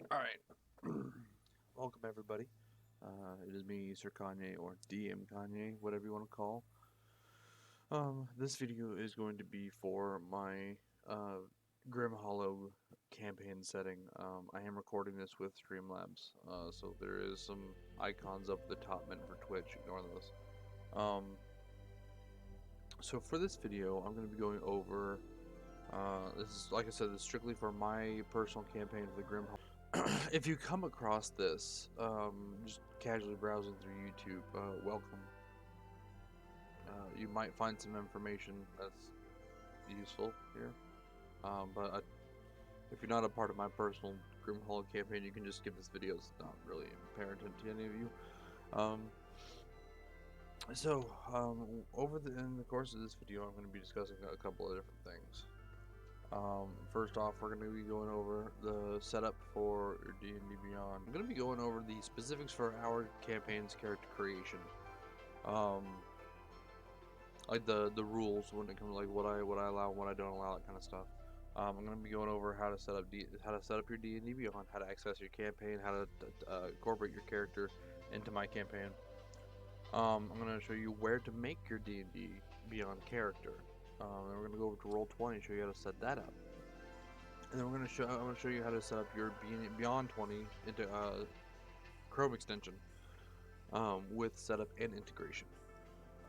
All right. Welcome everybody. It is me, Sir Kanye, or DM Kanye, whatever you want to call. This video is going to be for my uh, Grim Hollow campaign setting. I am recording this with Streamlabs, so there is some icons up at the top meant for Twitch. Ignore those. Um, so for this video, I'm going to be going over. This is, like I said, this is strictly for my personal campaign for the Grim Hollow. If you come across this, just casually browsing through YouTube, welcome. You might find some information that's useful here. But if you're not a part of my personal Grim Hollow campaign, you can just skip this video. It's not really apparent to any of you. Um, in the course of this video, I'm going to be discussing a couple of different things. First off, we're going to be going over the setup for D&D Beyond. I'm going to be going over the specifics for our campaign's character creation. Like the rules when it comes to like what I allow, what I don't allow, that kind of stuff. I'm going to be going over how to set up your D&D Beyond, how to access your campaign, how to incorporate your character into my campaign. I'm going to show you where to make your D&D Beyond character. Then we're going to go over to Roll20 and show you how to set that up. And then I'm going to show you how to set up your Beyond 20 into Chrome extension with setup and integration.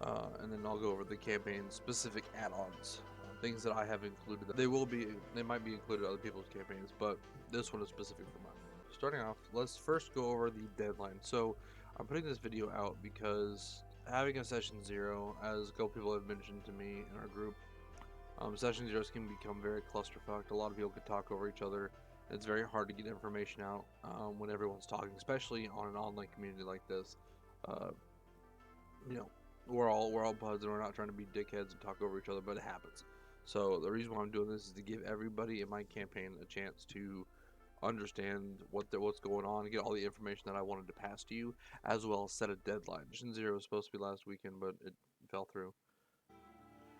And then I'll go over the campaign specific add-ons, things that I have included. They might be included in other people's campaigns, but this one is specific for mine. Starting off, let's first go over the deadline. So I'm putting this video out because having a session 0, as a couple people have mentioned to me in our group, session 0s can become very clusterfucked. A lot of people can talk over each other. It's very hard to get information out when everyone's talking, especially on an online community like this. Uh, you know, we're all buds and we're not trying to be dickheads and talk over each other, but it happens. So the reason why I'm doing this is to give everybody in my campaign a chance to understand what's going on and get all the information that I wanted to pass to you, as well as set a deadline. Mission 0 was supposed to be last weekend, but it fell through.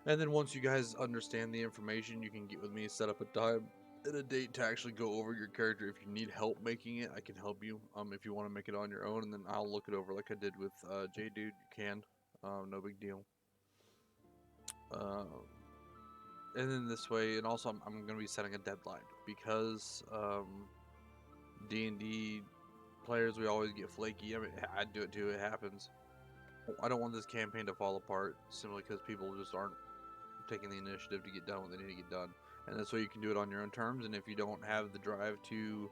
And then once you guys understand the information, you can get with me, set up a time and a date to actually go over your character. If you need help making it, I can help you. If you want to make it on your own, and then I'll look it over like I did with J Dude. You can, no big deal. Uh, and then this way, and also I'm going to be setting a deadline because D&D players, we always get flaky. I mean, I do it too. It happens. I don't want this campaign to fall apart simply because people just aren't taking the initiative to get done what they need to get done. And that's why you can do it on your own terms. And if you don't have the drive to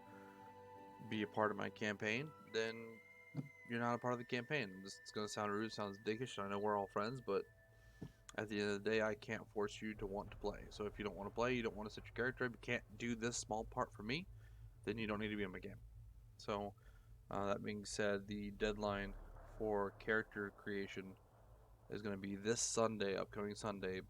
be a part of my campaign, then you're not a part of the campaign. This is going to sound rude, sounds dickish. I know we're all friends, but at the end of the day, I can't force you to want to play. So if you don't want to play, you don't want to set your character up, you can't do this small part for me, then you don't need to be in my game. So that being said, the deadline for character creation is going to be this Sunday, upcoming Sunday,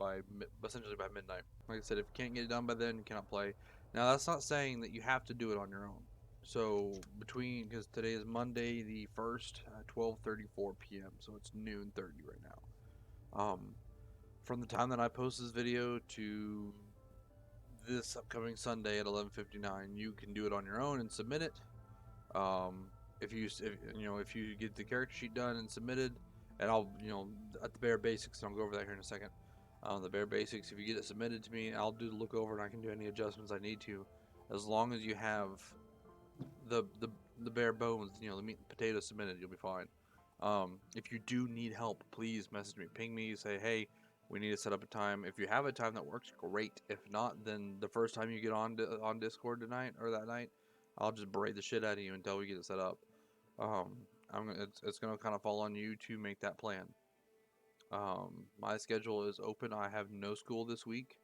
essentially by midnight. Like I said, if you can't get it done by then, you cannot play. Now, that's not saying that you have to do it on your own. So because today is Monday the 1st, 12:34 p.m., so it's noon 30 right now. From the time that I post this video to this upcoming Sunday at 11:59, you can do it on your own and submit it. If you get the character sheet done and submitted, and I'll at the bare basics, and I'll go over that here in a second. The bare basics, if you get it submitted to me, I'll do the look over and I can do any adjustments I need to, as long as you have the the bare bones, the meat and potatoes submitted, you'll be fine. If you do need help, please message me, ping me, say, hey, we need to set up a time. If you have a time that works, great. If not, then the first time you get on Discord tonight or that night, I'll just berate the shit out of you until we get it set up. It's gonna kind of fall on you to make that plan. My schedule is open. I have no school this week,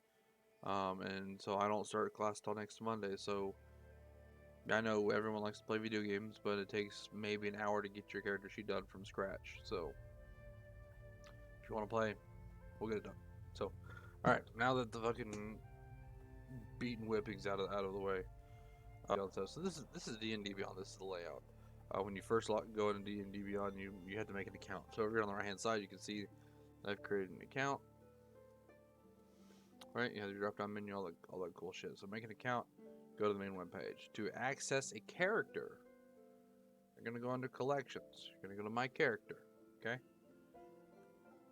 and so I don't start class till next Monday. So I know everyone likes to play video games, but it takes maybe an hour to get your character sheet done from scratch. So if you want to play, we'll get it done. So, all right, now that the fucking beaten whippings out of the way, so this is D&D Beyond. This is the layout. When you first go into D&D Beyond, you have to make an account. So over here on the right hand side, you can see I've created an account. Right, you have your drop down menu, all that cool shit. So make an account. go to the main web page. To access a character, you're going to go under collections. You're going to go to my character. Okay.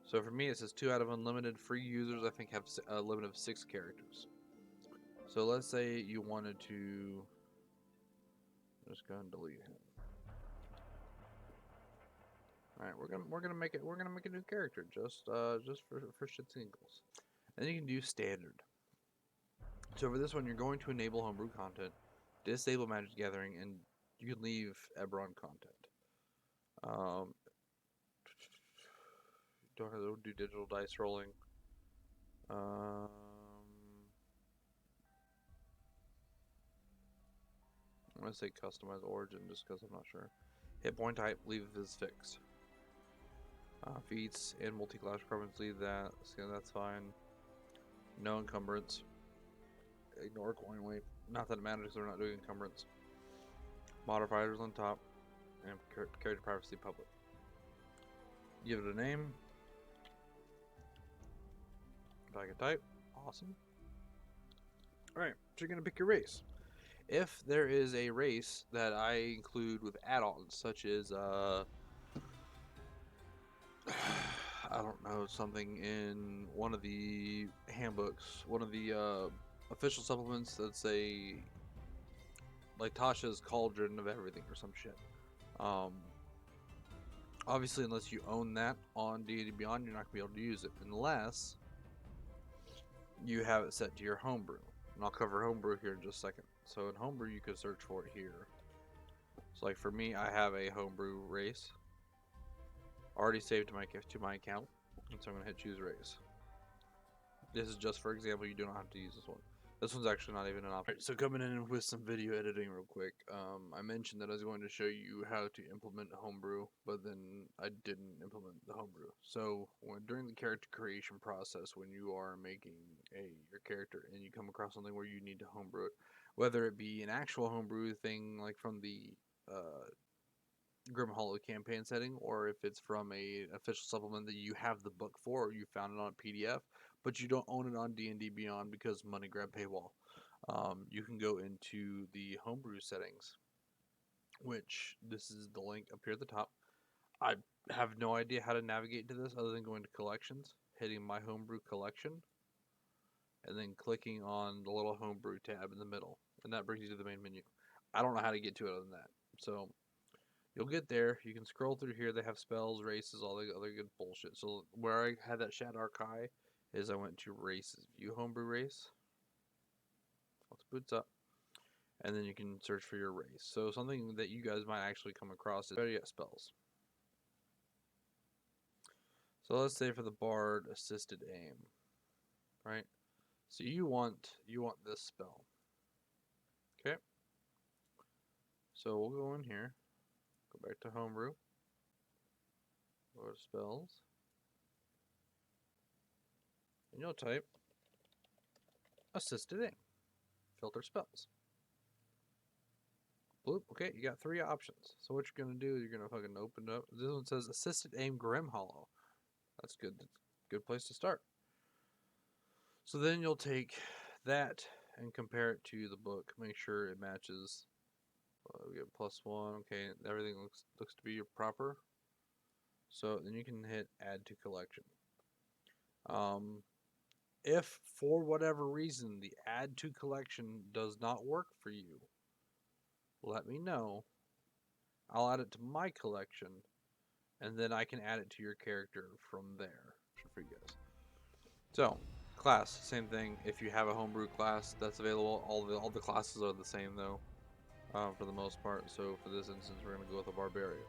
So for me, it says 2 out of unlimited. Free users, I think, have a limit of 6 characters. So let's say you wanted to just go and delete him. All right, we're gonna make a new character just for shits and giggles. And you can do standard. So for this one, you're going to enable homebrew content, disable Magic Gathering, and you can leave Eberron content. Don't do digital dice rolling. I'm gonna say customize origin just because I'm not sure. Hit point type, leave as fixed. Feats and multi-class requirements, leave that. So that's fine. No encumbrance. Ignore coin weight. Not that it matters because we're not doing encumbrance. Modifiers on top. And character privacy public. Give it a name. If I can type. Awesome. Alright, so you're going to pick your race. If there is a race that I include with add-ons, such as, I don't know, something in one of the handbooks, one of the official supplements that say, like Tasha's Cauldron of Everything or some shit. Obviously, unless you own that on D&D Beyond, you're not going to be able to use it unless you have it set to your homebrew. And I'll cover homebrew here in just a second. So in homebrew, you could search for it here. So like for me, I have a homebrew race already saved to my account, and so I'm going to hit choose race. This is just for example, you do not have to use this one. This one's actually not even an option. Right, so coming in with some video editing real quick. I mentioned that I was going to show you how to implement homebrew, but then I didn't implement the homebrew. So during the character creation process, when you are making your character and you come across something where you need to homebrew it, whether it be an actual homebrew thing like from the Grim Hollow campaign setting, or if it's from a official supplement that you have the book for, or you found it on a PDF, but you don't own it on D&D Beyond because money grab paywall. You can go into the homebrew settings, which this is the link up here at the top. I have no idea how to navigate to this other than going to collections, hitting my homebrew collection, and then clicking on the little homebrew tab in the middle, and that brings you to the main menu. I don't know how to get to it other than that. So you'll get there. You can scroll through here. They have spells, races, all the other good bullshit. So where I had that Shadar Kai is I went to races. View homebrew race. Let's boots up. And then you can search for your race. So something that you guys might actually come across is better yet spells. So let's say for the Bard assisted aim. Right? So you want this spell. Okay? So we'll go in here. Go back to homebrew. Go to spells. And you'll type assisted aim. Filter spells. Bloop. Okay, you got 3 options. So what you're gonna do is you're gonna fucking open it up. This one says assisted aim Grim Hollow. That's good. That's a good place to start. So then you'll take that and compare it to the book. Make sure it matches. We get +1. Okay, everything looks to be proper. So then you can hit add to collection. If for whatever reason the add to collection does not work for you, let me know. I'll add it to my collection, and then I can add it to your character from there for you guys. So, class, same thing. If you have a homebrew class that's available, all the classes are the same though, for the most part. So for this instance, we're gonna go with a barbarian.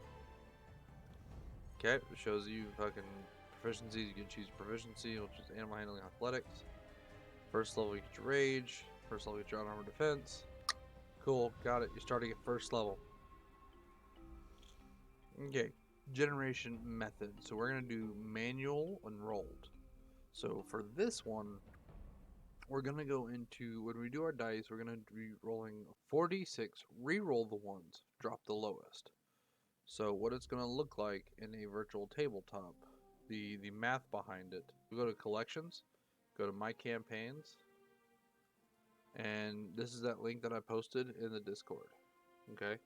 Okay, it shows you fucking proficiencies. You can choose proficiency, which is animal handling, athletics. First level, you get your rage. First level, you get your unarmored defense. Cool, got it. You're starting at first level. Okay, generation method. So we're gonna do manual and rolled. So for this one, we're gonna go into, when we do our dice, we're gonna be rolling 4d6, re-roll the ones, drop the lowest. So what it's gonna look like in a virtual tabletop, the math behind it. We go to collections, go to my campaigns, And this is that link that I posted in the Discord. Okay?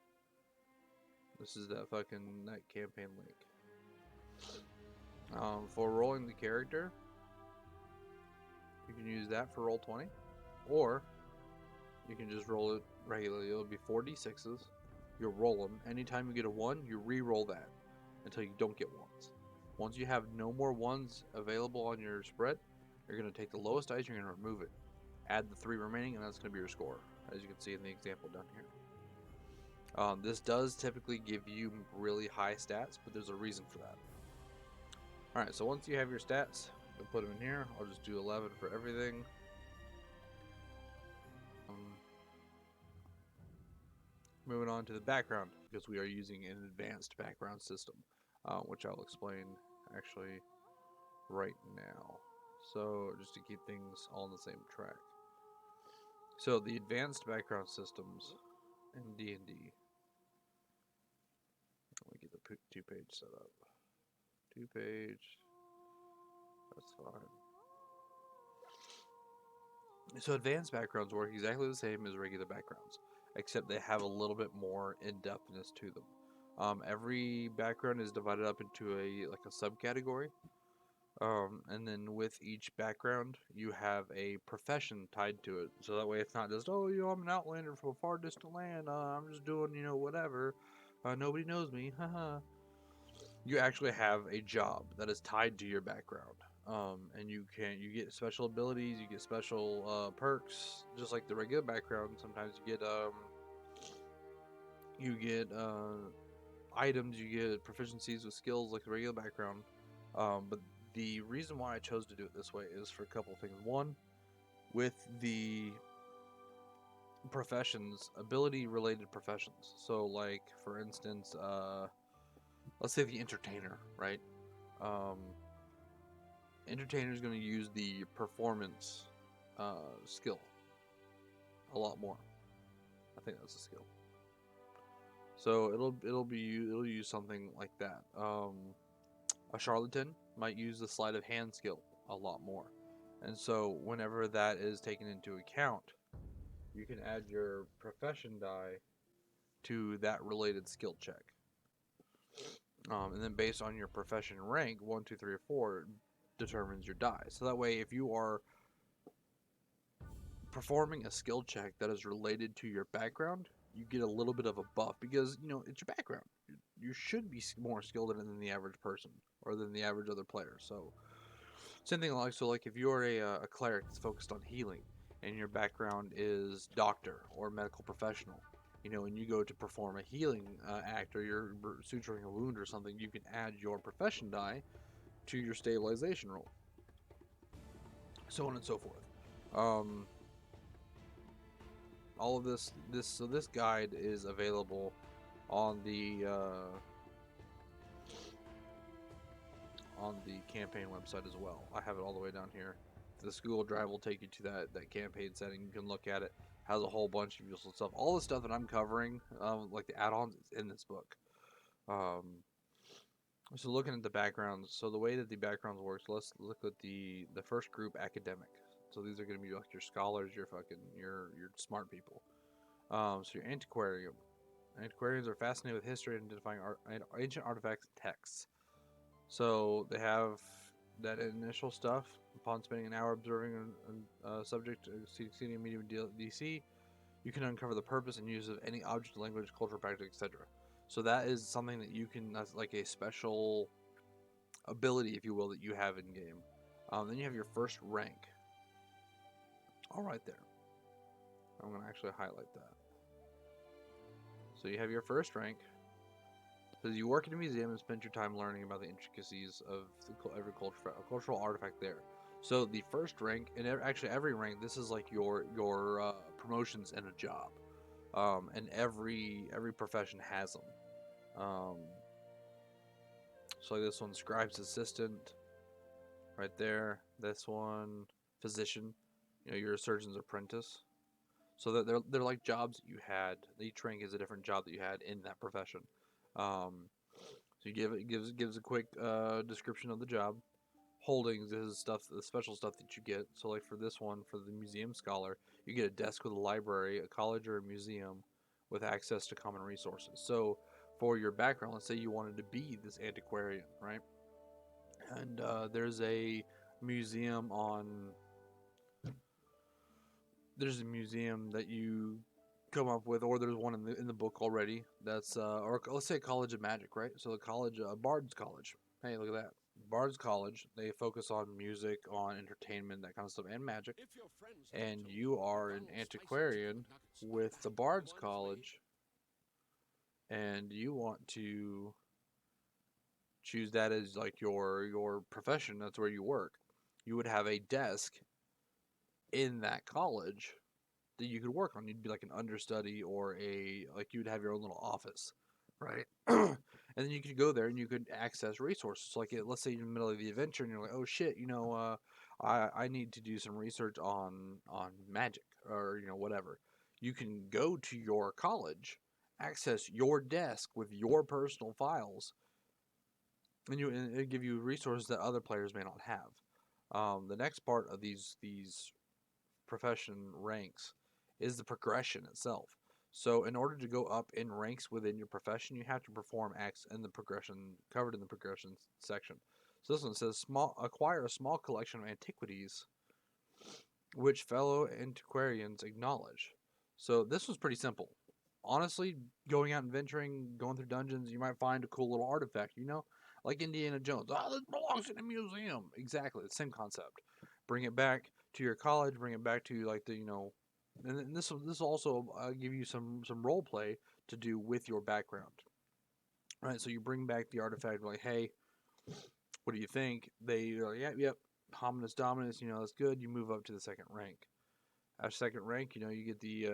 This is that campaign link. For rolling the character, you can use that for Roll20, or you can just roll it regularly. It'll be 4d6s. You'll roll them. Anytime you get a 1, you re-roll that until you don't get 1s. Once you have no more 1s available on your spread, you're going to take the lowest dice, you're going to remove it. Add the 3 remaining, and that's going to be your score, as you can see in the example down here. This does typically give you really high stats, but there's a reason for that. Alright, so once you have your stats, you'll put them in here. I'll just do 11 for everything. Moving on to the background, because we are using an advanced background system, which I'll explain actually right now. So just to keep things all on the same track. So the advanced background systems in D&D. Let me get the 2-page set up. 2-page. That's fine. So advanced backgrounds work exactly the same as regular backgrounds, except they have a little bit more in-depthness to them. Every background is divided up into a subcategory, and then with each background you have a profession tied to it. So that way it's not just, oh, I'm an outlander from a far distant land. I'm just doing whatever. Nobody knows me. Haha. You actually have a job that is tied to your background. And you get special abilities, you get special perks, just like the regular background. Sometimes you get items, you get proficiencies with skills like the regular background. But the reason why I chose to do it this way is for a couple of things. One, with the professions, ability related professions. So like for instance, let's say the entertainer, right? Entertainer is going to use the performance skill a lot more. I think that's a skill. So it'll use something like that. A charlatan might use the sleight of hand skill a lot more, and so whenever that is taken into account, you can add your profession die to that related skill check. And then based on your profession rank, 1, 2, 3, or 4 determines your die. So that way, if you are performing a skill check that is related to your background, you get a little bit of a buff because it's your background. You should be more skilled in it than the average person or than the average other player. So same thing like if you're a cleric that's focused on healing and your background is doctor or medical professional, and you go to perform a healing act or you're suturing a wound or something, you can add your profession die to your stabilization roll, so on and so forth. All of this guide is available on the campaign website as well. I have it all the way down here. The Google Drive will take you to that campaign setting. You can look at it. Has a whole bunch of useful stuff. All the stuff that I'm covering, like the add-ons, is in this book. So looking at the backgrounds, so the way that the backgrounds works, let's look at the first group, academic. So these are going to be like your scholars, your smart people. So your antiquarian. Antiquarians are fascinated with history and identifying ancient artifacts and texts. So they have that initial stuff. Upon spending an hour observing a subject exceeding medium DC, you can uncover the purpose and use of any object, language, cultural practice, etc. So that is something that you can, that's like a special ability, if you will, that you have in game. Then you have your first rank. All right there. I'm going to actually highlight that. So you have your first rank. So you work in a museum and spend your time learning about the intricacies of every cultural artifact there. So the first rank, and actually every rank, this is like your promotions in a job, and every profession has them. So this one, scribe's assistant, right there. This one, physician. You're a surgeon's apprentice. So that they're like jobs that you had. Each rank is a different job that you had in that profession. So you gives a quick description of the job. holdings is stuff, the special stuff that you get. So like for this one, for the museum scholar, you get a desk with a library, a college, or a museum with access to common resources. So for your background, let's say you wanted to be this antiquarian, right? And there's a museum on there's a museum that you come up with, or there's one in the book already. That's or let's say College of Magic, right? So the college, Bard's College. Hey, look at that, Bard's College. They focus on music, on entertainment, that kind of stuff, and magic. And you are an antiquarian with the Bard's College, and you want to choose that as like your profession. That's where you work. You would have a desk in that college that you could work on. You'd be like an understudy, or a like you would have your own little office, right? And then you could go there and you could access resources. Like let's say you're in the middle of the adventure and you're like, oh shit, I need to do some research on magic, or whatever. You can go to your college, access your desk with your personal files, and it'll give you resources that other players may not have. The next part of these profession ranks is the progression itself. So in order to go up in ranks within your profession, you have to perform acts in the progression covered in the progression section. So this one says acquire a small collection of antiquities which fellow antiquarians acknowledge. So this was pretty simple. Honestly, going out and venturing, going through dungeons, you might find a cool little artifact, like Indiana Jones. Oh, this belongs in a museum. Exactly, the same concept. Bring it back to your college, bring it back to like and this will also give you some role play to do with your background. Right, so you bring back the artifact, like, hey, what do you think? They're like, yep, Hominus Dominus, that's good. You move up to the second rank. After second rank, you get the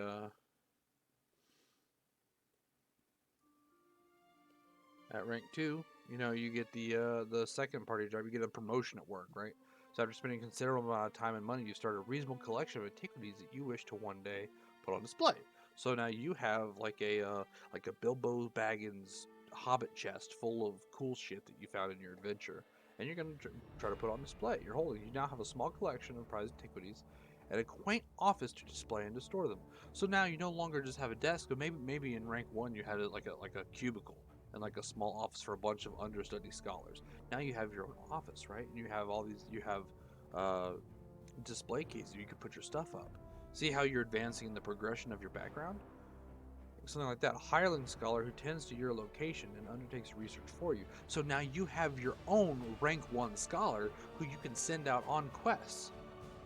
at rank 2, you get the second party job. You get a promotion at work, right? So after spending a considerable amount of time and money, you start a reasonable collection of antiquities that you wish to one day put on display. So now you have like a Bilbo Baggins Hobbit chest full of cool shit that you found in your adventure, and you're gonna try to put on display. You're holding. You now have a small collection of prized antiquities and a quaint office to display and to store them. So now you no longer just have a desk, but maybe in rank 1 you had it like a cubicle and like a small office for a bunch of understudy scholars. Now you have your own office, right? And you have uh, display cases you can put your stuff up. See how you're advancing in the progression of your background? Something like that. A hireling scholar who tends to your location and undertakes research for you. So now you have your own rank 1 scholar who you can send out on quests.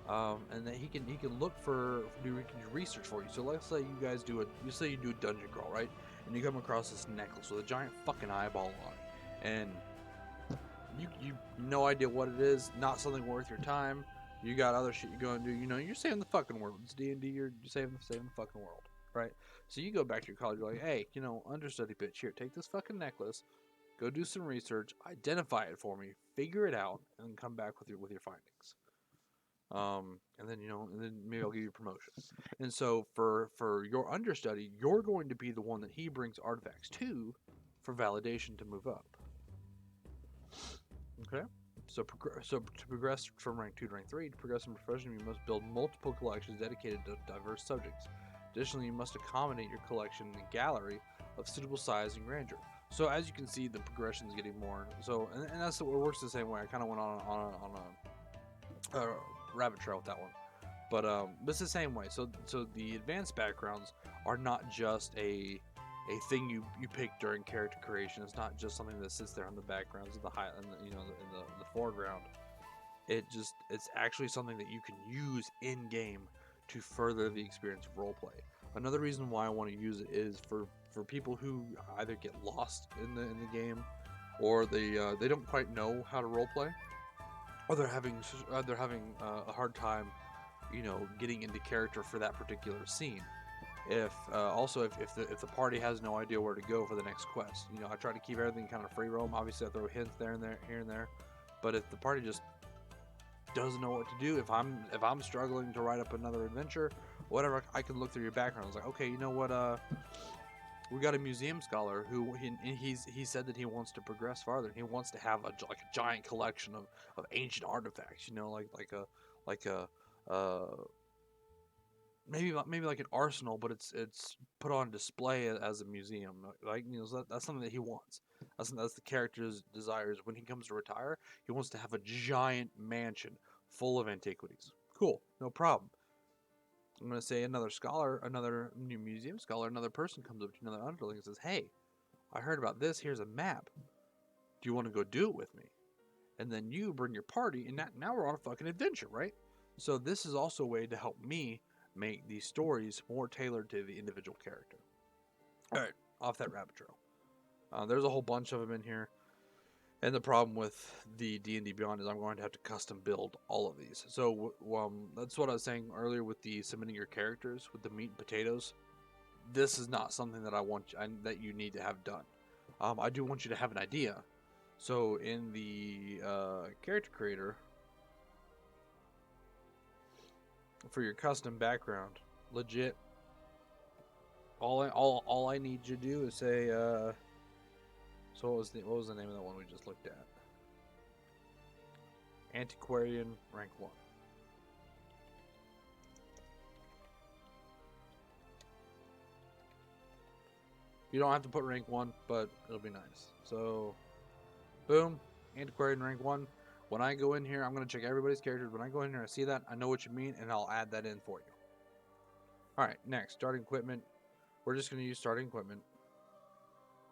And that he can look for do research for you. So let's say you guys you say you do a dungeon crawl, right? And you come across this necklace with a giant fucking eyeball on it, and you no idea what it is, not something worth your time. You got other shit you're going to do. You're saving the fucking world. It's D&D. You're saving the fucking world, right? So you go back to your college. You're like, hey, understudy bitch, here, take this fucking necklace. Go do some research, identify it for me, figure it out, and come back with your findings. And then maybe I'll give you a promotion. And so for your understudy, you're going to be the one that he brings artifacts to for validation to move up. Okay. So to progress from rank 2 to rank 3, to progress in profession, you must build multiple collections dedicated to diverse subjects. Additionally, you must accommodate your collection in a gallery of suitable size and grandeur. So as you can see, the progression is getting more. So and that's it works the same way. I kind of went on a rabbit trail with that one, but it's the same way. So the advanced backgrounds are not just a thing you pick during character creation. It's not just something that sits there in the backgrounds of the high in the foreground. It's actually something that you can use in game to further the experience of roleplay. Another reason why I want to use it is for people who either get lost in the game, or they don't quite know how to roleplay, or they're having a hard time, getting into character for that particular scene. If the party has no idea where to go for the next quest, I try to keep everything kind of free roam. Obviously, I throw hints here and there, but if the party just doesn't know what to do, if I'm struggling to write up another adventure, whatever, I can look through your background. It's like, okay, we got a museum scholar who he said that he wants to progress farther. He wants to have like a giant collection of ancient artifacts. You know, like a maybe like an arsenal, but it's put on display as a museum. Like, you know, so that's something that he wants. That's the character's desires. When he comes to retire, he wants to have a giant mansion full of antiquities. Cool, no problem. I'm gonna say another scholar, another new museum scholar, another person comes up to another underling and says, "Hey, I heard about this. Here's a map. Do you want to go do it with me?" And then you bring your party, and now we're on a fucking adventure, right? So this is also a way to help me make these stories more tailored to the individual character. All right, off that rabbit trail. There's a whole bunch of them in here, and the problem with the D&D Beyond is I'm going to have to custom build all of these. So that's what I was saying earlier with the submitting your characters with the meat and potatoes. This is not something that that you need to have done. I do want you to have an idea. So in the character creator, for your custom background, legit, all I need you to do is say, so what was the name of that one we just looked at? Antiquarian rank 1. You don't have to put rank 1, but it'll be nice. So, boom, Antiquarian rank 1. When I go in here, I'm going to check everybody's characters. When I go in here, I see that, I know what you mean, and I'll add that in for you. Alright, next, starting equipment. We're just going to use starting equipment.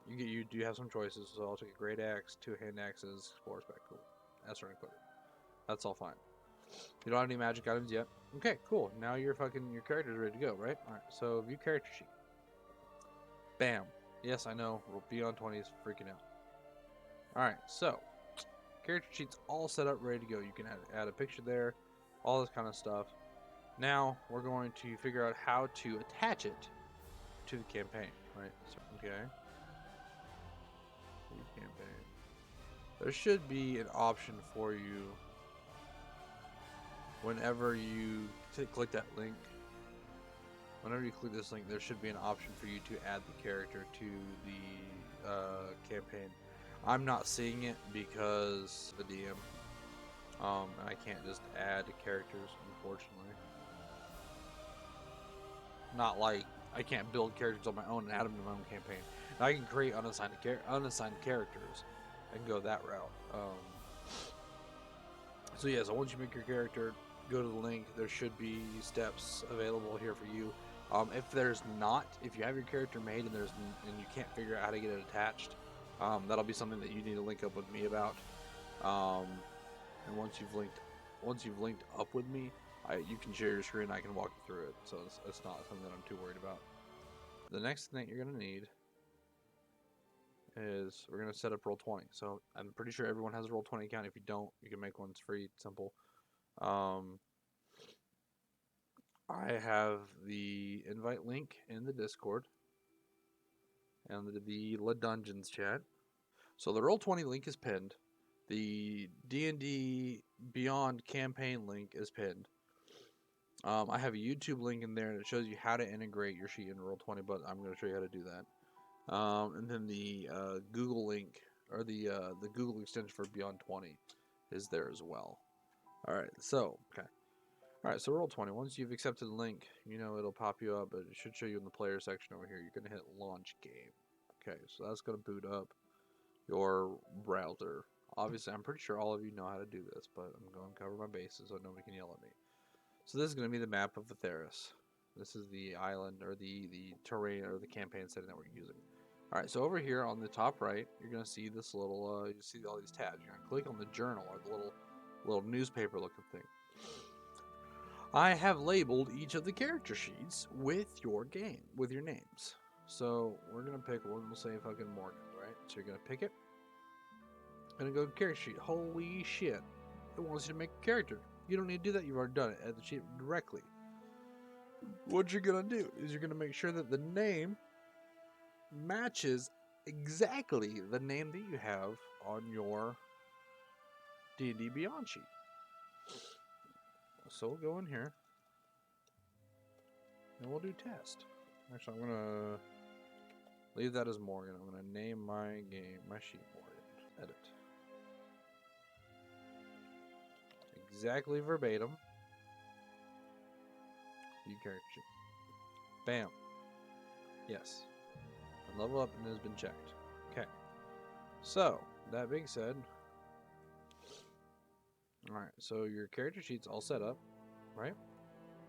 You do have some choices, so I'll take a great axe, 2 hand axes, 4 spec. Cool. That's starting equipment. That's all fine. You don't have any magic items yet. Okay, cool. Now your character's ready to go, right? Alright, so view character sheet. Bam. Yes, I know. Beyond 20 is freaking out. Alright, so character sheet's all set up, ready to go. You can add a picture there, all this kind of stuff. Now we're going to figure out how to attach it to the campaign, right? So, okay. Campaign. There should be an option for you whenever you click that link. Whenever you click this link, there should be an option for you to add the character to the campaign. I'm not seeing it because of the DM. And I can't just add characters, unfortunately. Not like I can't build characters on my own and add them to my own campaign. Now I can create unassigned characters and go that route. So yeah, so once you make your character, go to the link. There should be steps available here for you. If there's not, if you have your character made and you can't figure out how to get it attached, that'll be something that you need to link up with me about. And once you've linked up with me, you can share your screen. I can walk you through it. So it's not something that I'm too worried about. The next thing that you're gonna need is we're gonna set up Roll20. So I'm pretty sure everyone has a Roll20 account. If you don't, you can make one. It's free, simple. I have the invite link in the Discord and the La Dungeons chat. So the Roll20 link is pinned. The D&D Beyond campaign link is pinned. I have a YouTube link in there that shows you how to integrate your sheet in Roll20, but I'm going to show you how to do that. And then the Google link, or the Google extension for Beyond 20 is there as well. Alright, so, okay. Alright, so Roll20. Once you've accepted the link, you know it'll pop you up, but it should show you in the player section over here. You're going to hit launch game. Okay, so that's going to boot up your browser. Obviously, I'm pretty sure all of you know how to do this, but I'm going to cover my bases so nobody can yell at me. So this is going to be the map of Theros. This is the island, or the terrain, or the campaign setting that we're using. Alright, so over here on the top right, you're going to see this little, you see all these tabs. You're going to click on the journal, or the little newspaper looking thing. I have labeled each of the character sheets with your names. So we're going to pick one, we'll say fucking Morgan, right? So you're going to pick it. Gonna go character sheet. Holy shit. It wants you to make a character. You don't need to do that, you've already done it. Add the sheet directly. What you're gonna do is you're gonna make sure that the name matches exactly the name that you have on your D&D Beyond sheet. So we'll go in here and we'll do test. Actually, I'm gonna Leave that as Morgan. I'm gonna name my sheet Morgan. Edit. Exactly verbatim. View character sheet. Bam. Yes. And level up and has been checked. Okay. So, that being said, alright, so your character sheet's all set up, right?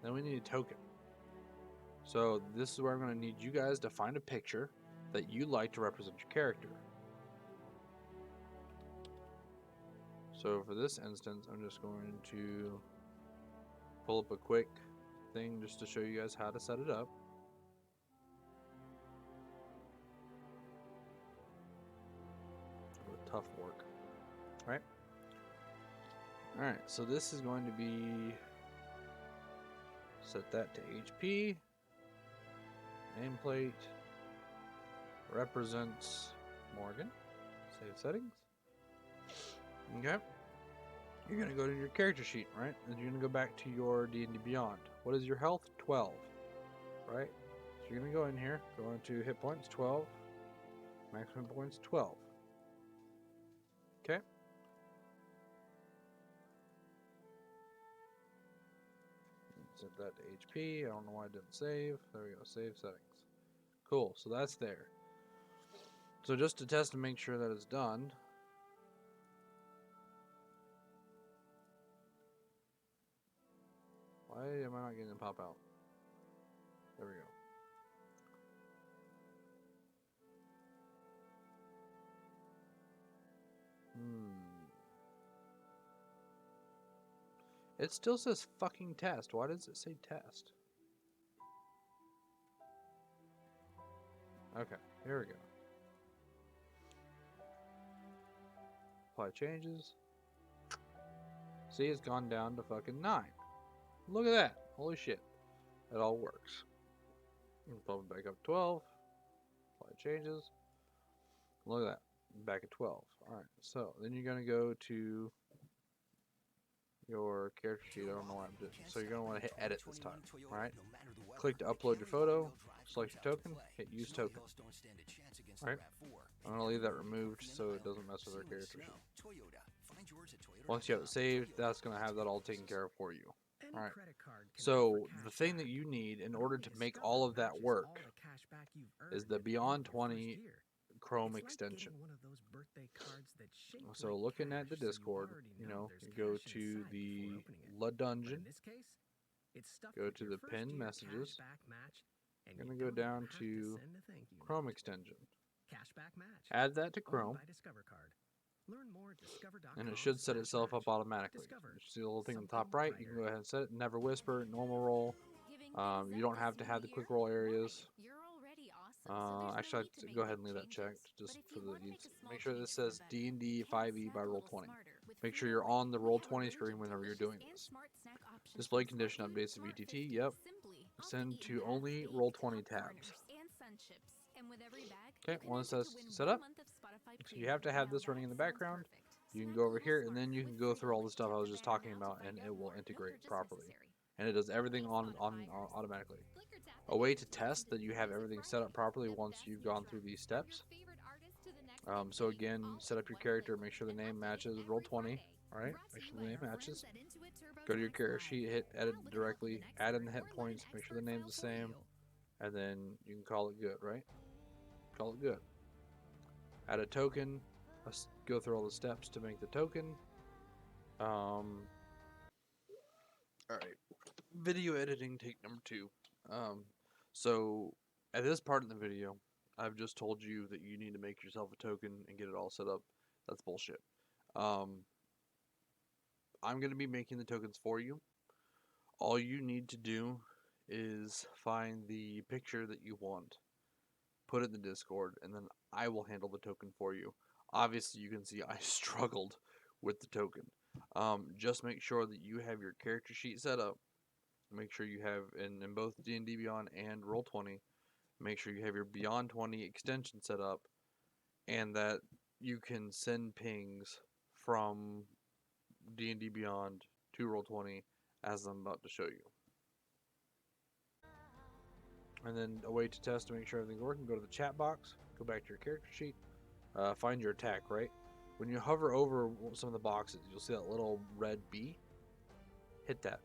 Then we need a token. So this is where I'm going to need you guys to find a picture that you like to represent your character. So for this instance, I'm just going to pull up a quick thing just to show you guys how to set it up. Tough work, right? Alright, so this is going to be, set that to HP, nameplate, represents Morgan, save settings. Okay, you're going to go to your character sheet, right? And you're going to go back to your D&D Beyond. What is your health? 12, right? So you're going to go in here, go into hit points, 12, maximum points, 12. Okay. Set that to HP. I don't know why I didn't save. There we go. Save settings. Cool. So that's there. So just to test and make sure that it's done. Why am I not getting it pop out? There we go. It still says fucking test. Why does it say test? Okay, here we go. Apply changes. See, it's gone down to fucking 9. Look at that. Holy shit. It all works. Bump it back up to 12. Apply changes. Look at that. Back at 12. Alright, so then you're going to go to your character sheet. I don't know why I'm doing. So you're going to want to hit edit this time. Alright. Click to upload your photo. Select your token. Hit use token. Alright. I'm going to leave that removed so it doesn't mess with our character sheet. Once you have it saved, that's going to have that all taken care of for you. Alright. So the thing that you need in order to make all of that work is the Beyond 20 Chrome extension. So looking at the Discord, you know, you go to the LUD Dungeon, go to the pinned messages, you're going to go down to Chrome extension, add that to Chrome, and it should set itself up automatically. You see the little thing on the top right, you can go ahead and set it, never whisper, normal roll. You don't have to have the quick roll areas. Actually, I'd go ahead and leave that checked just for the ease. Make sure this says D&D 5e by Roll20. Make sure you're on the Roll20 screen whenever you're doing this. Display condition updates to VTT. Yep. Send to only Roll20 tabs. Okay, once that's set up, so you have to have this running in the background. You can go over here and then you can go through all the stuff I was just talking about and it will integrate properly. And it does everything on automatically. A way to test that you have everything set up properly once you've gone through these steps. So again, set up your character, make sure the name matches Roll20. Alright, make sure the name matches. Go to your character sheet, hit edit directly, add in the hit points, make sure the name's the same, and then you can call it good, right? Call it good. Add a token. Let's go through all the steps to make the token. Alright. Video editing take number 2. So at this part in the video, I've just told you that you need to make yourself a token and get it all set up. That's bullshit. I'm going to be making the tokens for you. All you need to do is find the picture that you want, put it in the Discord, and then I will handle the token for you. Obviously, you can see I struggled with the token. Just make sure that you have your character sheet set up. Make sure you have, in both D&D Beyond and Roll20, make sure you have your Beyond 20 extension set up, and that you can send pings from D&D Beyond to Roll20 as I'm about to show you. And then a way to test to make sure everything's working, go to the chat box, go back to your character sheet, find your attack, right? When you hover over some of the boxes, you'll see that little red B. Hit that.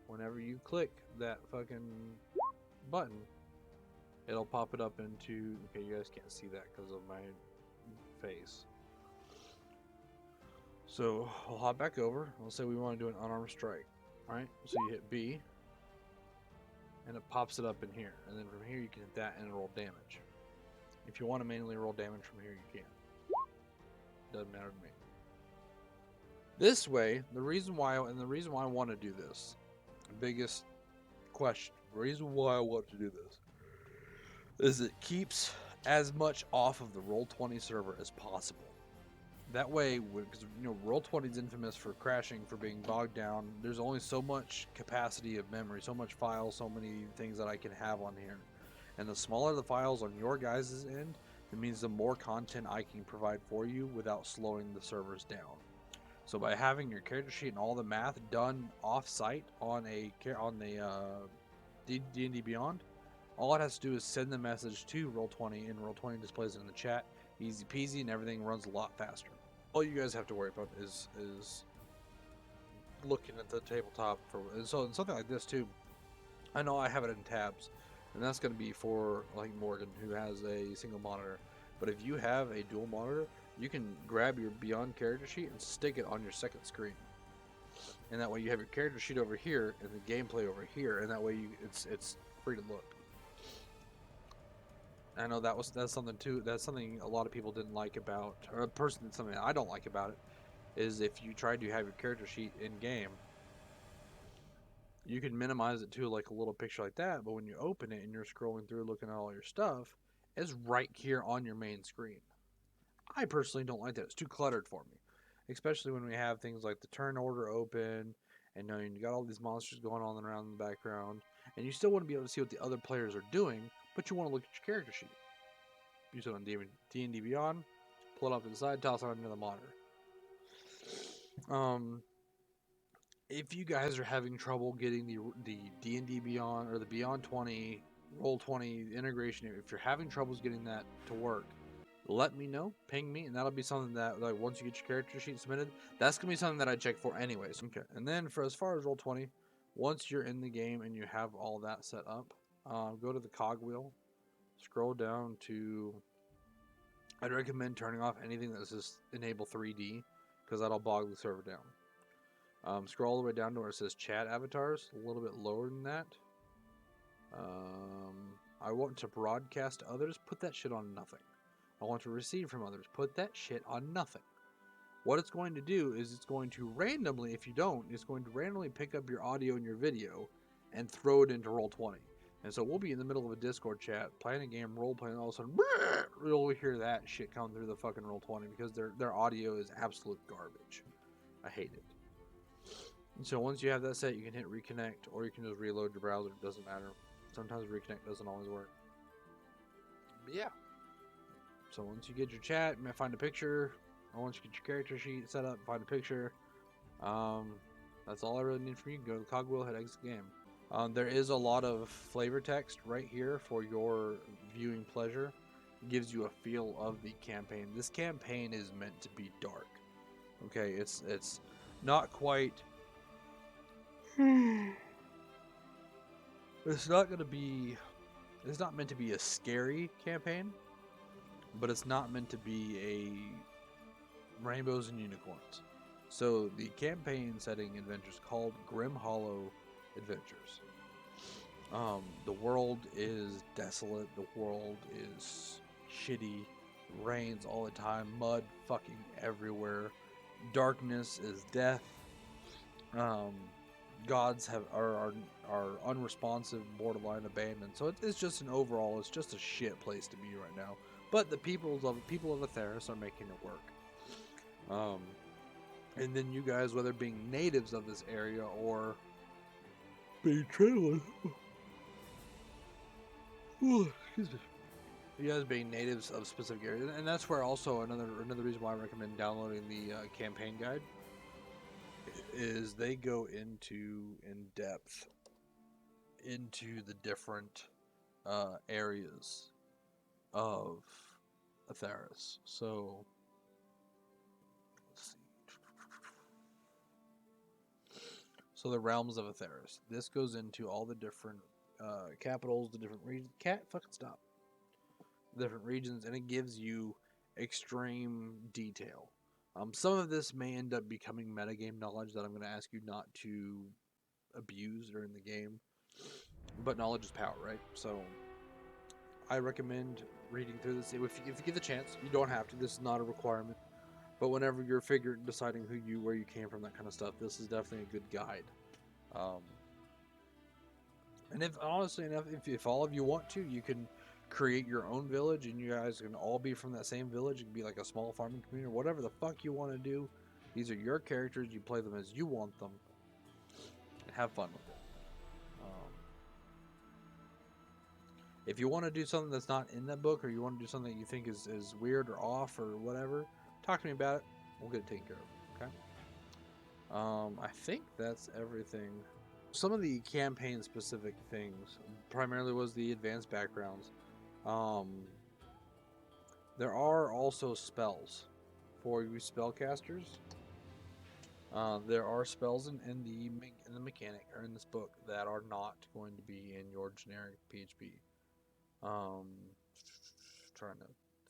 Whenever you click that fucking button, it'll pop it up into, okay, you guys can't see that because of my face. So we'll hop back over. We'll say we want to do an unarmed strike, right? So you hit B, and it pops it up in here. And then from here you can hit that and roll damage. If you want to manually roll damage from here, you can. Doesn't matter to me. This way, the reason why I want to do this, the biggest question, the reason why I want to do this, is it keeps as much off of the Roll20 server as possible. That way, because Roll20 is infamous for crashing, for being bogged down. There's only so much capacity of memory, so much files, so many things that I can have on here. And the smaller the files on your guys' end, it means the more content I can provide for you without slowing the servers down. So by having your character sheet and all the math done off-site on D&D Beyond, all it has to do is send the message to Roll20, and Roll20 displays it in the chat. Easy peasy, and everything runs a lot faster. All you guys have to worry about is looking at the tabletop for so something like this too. I know I have it in tabs, and that's going to be for like Morgan, who has a single monitor. But if you have a dual monitor, you can grab your Beyond character sheet and stick it on your second screen, and that way you have your character sheet over here and the gameplay over here, and that way it's free to look. I know that's something too. That's something a lot of people didn't like about, or personally something I don't like about it, is if you try to have your character sheet in game, you can minimize it to like a little picture like that. But when you open it and you're scrolling through looking at all your stuff, it's right here on your main screen. I personally don't like that. It's too cluttered for me, especially when we have things like the turn order open, and you got all these monsters going on around in the background, and you still want to be able to see what the other players are doing, but you want to look at your character sheet. Use it on D&D Beyond, pull it off to the side, toss it onto the monitor. If you guys are having trouble getting the D&D Beyond or the Beyond 20, Roll20 integration, if you're having troubles getting that to work, let me know, ping me, and that'll be something that, like, once you get your character sheet submitted, that's gonna be something that I check for anyways. Okay, and then for as far as Roll20, once you're in the game and you have all that set up, go to the cogwheel, scroll down to, I'd recommend turning off anything that says enable 3D, because that'll bog the server down. Scroll all the way down to where it says chat avatars, a little bit lower than that. I want to broadcast to others, put that shit on nothing. I want to receive from others, put that shit on nothing. What it's going to do is it's going to randomly, if you don't, it's going to randomly pick up your audio and your video and throw it into Roll20. And so we'll be in the middle of a Discord chat, playing a game, role-playing, and all of a sudden, you'll hear that shit come through the fucking Roll20 because their audio is absolute garbage. I hate it. And so once you have that set, you can hit reconnect, or you can just reload your browser. It doesn't matter. Sometimes reconnect doesn't always work. But yeah. So once you get your chat, you might find a picture, or once you get your character sheet set up, find a picture. That's all I really need from you. Go to the cogwheel, hit exit game. There is a lot of flavor text right here for your viewing pleasure. It gives you a feel of the campaign. This campaign is meant to be dark. Okay, it's not quite. It's not going to be. It's not meant to be a scary campaign, but it's not meant to be a rainbows and unicorns. So the campaign setting adventure is called Grim Hollow Adventures. The world is desolate. The world is shitty. Rains all the time. Mud fucking everywhere. Darkness is death. Gods are unresponsive, borderline abandoned. So it's just an overall, it's just a shit place to be right now. But the people of Atheros are making it work. And then you guys, whether being natives of this area or being travelers, excuse me, you guys being natives of specific areas, and that's where also another reason why I recommend downloading the campaign guide is they go into in depth into the different areas of Atheris. So, let's see. So the realms of Atheris. This goes into all the different capitals, the different regions. Cat, fucking stop. Different regions, and it gives you extreme detail. Some of this may end up becoming metagame knowledge that I'm going to ask you not to abuse during the game. But knowledge is power, right? So I recommend reading through this. If you get the chance, you don't have to. This is not a requirement. But whenever you're deciding where you came from, that kind of stuff, this is definitely a good guide. And if honestly enough, if all of you want to, you can create your own village, and you guys can all be from that same village. It can be like a small farming community, or whatever the fuck you want to do. These are your characters. You play them as you want them, and have fun with it. If you want to do something that's not in that book, or you want to do something that you think is weird or off or whatever, talk to me about it. We'll get it taken care of. Okay. I think that's everything. Some of the campaign specific things primarily was the advanced backgrounds. There are also spells for you spellcasters. There are spells in the mechanic or in this book that are not going to be in your generic PHP. Trying to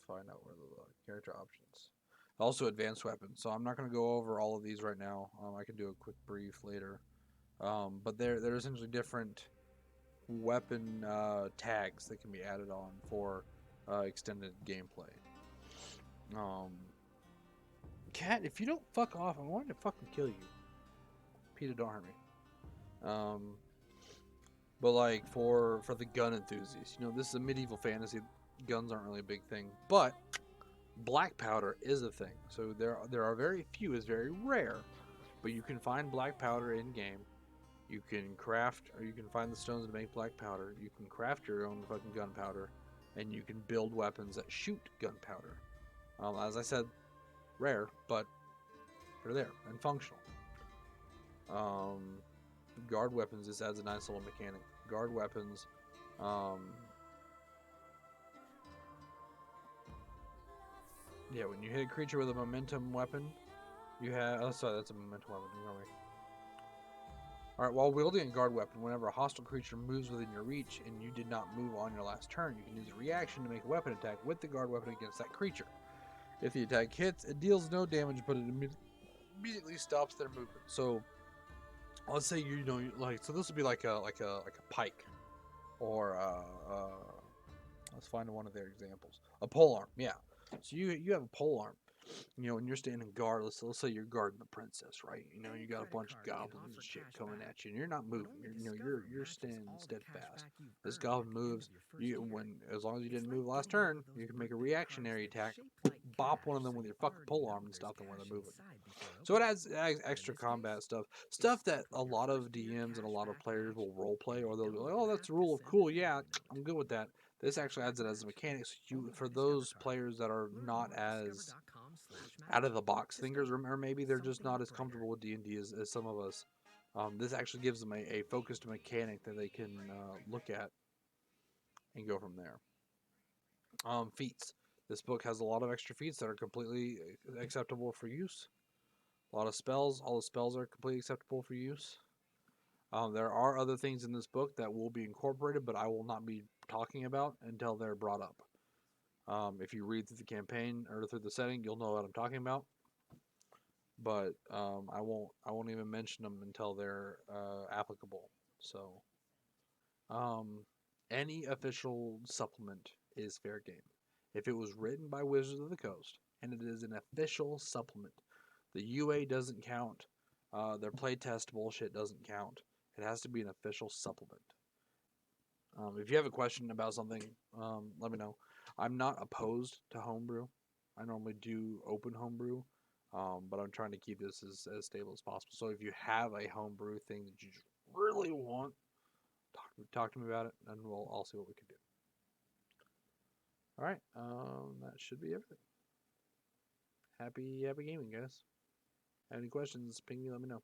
find out where the character options. Also advanced weapons. So I'm not going to go over all of these right now. I can do a quick brief later. But they're essentially different weapon tags that can be added on for extended gameplay. Cat, if you don't fuck off, I'm going to fucking kill you. Peter, don't hurt me. But like for the gun enthusiasts, this is a medieval fantasy. Guns aren't really a big thing, but black powder is a thing. So there are very few. It's very rare, but you can find black powder in game. You can craft, or you can find the stones to make black powder. You can craft your own fucking gunpowder, and you can build weapons that shoot gunpowder. As I said, rare, but they're there and functional. Guard weapons, this adds a nice little mechanic. Guard weapons, yeah, when you hit a creature with a momentum weapon, you have, oh sorry, that's a momentum weapon, ignore me. Alright, while wielding a guard weapon, whenever a hostile creature moves within your reach and you did not move on your last turn, you can use a reaction to make a weapon attack with the guard weapon against that creature. If the attack hits, it deals no damage, but it immediately stops their movement. So, let's say so this would be like a pike, or let's find one of their examples. A polearm, yeah. So you have a polearm. When you're standing guard, let's say you're guarding the princess, right? You got a bunch of goblins and shit coming at you, and you're not moving. You're standing steadfast. This goblin moves. As long as you didn't move last turn, you can make a reactionary attack, bop one of them with your fucking polearm, and stop them where they're moving. So it adds extra combat stuff that a lot of DMs and a lot of players will role play, or they'll be like, "Oh, that's the rule of cool. Yeah, I'm good with that." This actually adds it as a mechanic. So for those players that are not as out of the box thinkers, or maybe they're just not as comfortable with D&D as some of us, this actually gives them a focused mechanic that they can look at and go from there. Feats. This book has a lot of extra feats that are completely acceptable for use. A lot of spells. All the spells are completely acceptable for use. There are other things in this book that will be incorporated, but I will not be talking about until they're brought up. If you read through the campaign or through the setting, you'll know what I'm talking about. But I won't even mention them until they're applicable. So, any official supplement is fair game. If it was written by Wizards of the Coast and it is an official supplement, the UA doesn't count. Their playtest bullshit doesn't count. It has to be an official supplement. If you have a question about something, let me know. I'm not opposed to homebrew. I normally do open homebrew, but I'm trying to keep this as stable as possible. So if you have a homebrew thing that you just really want, talk to me about it, and I'll see what we can do. All right, that should be everything. Happy gaming, guys. Have any questions? Ping me, let me know.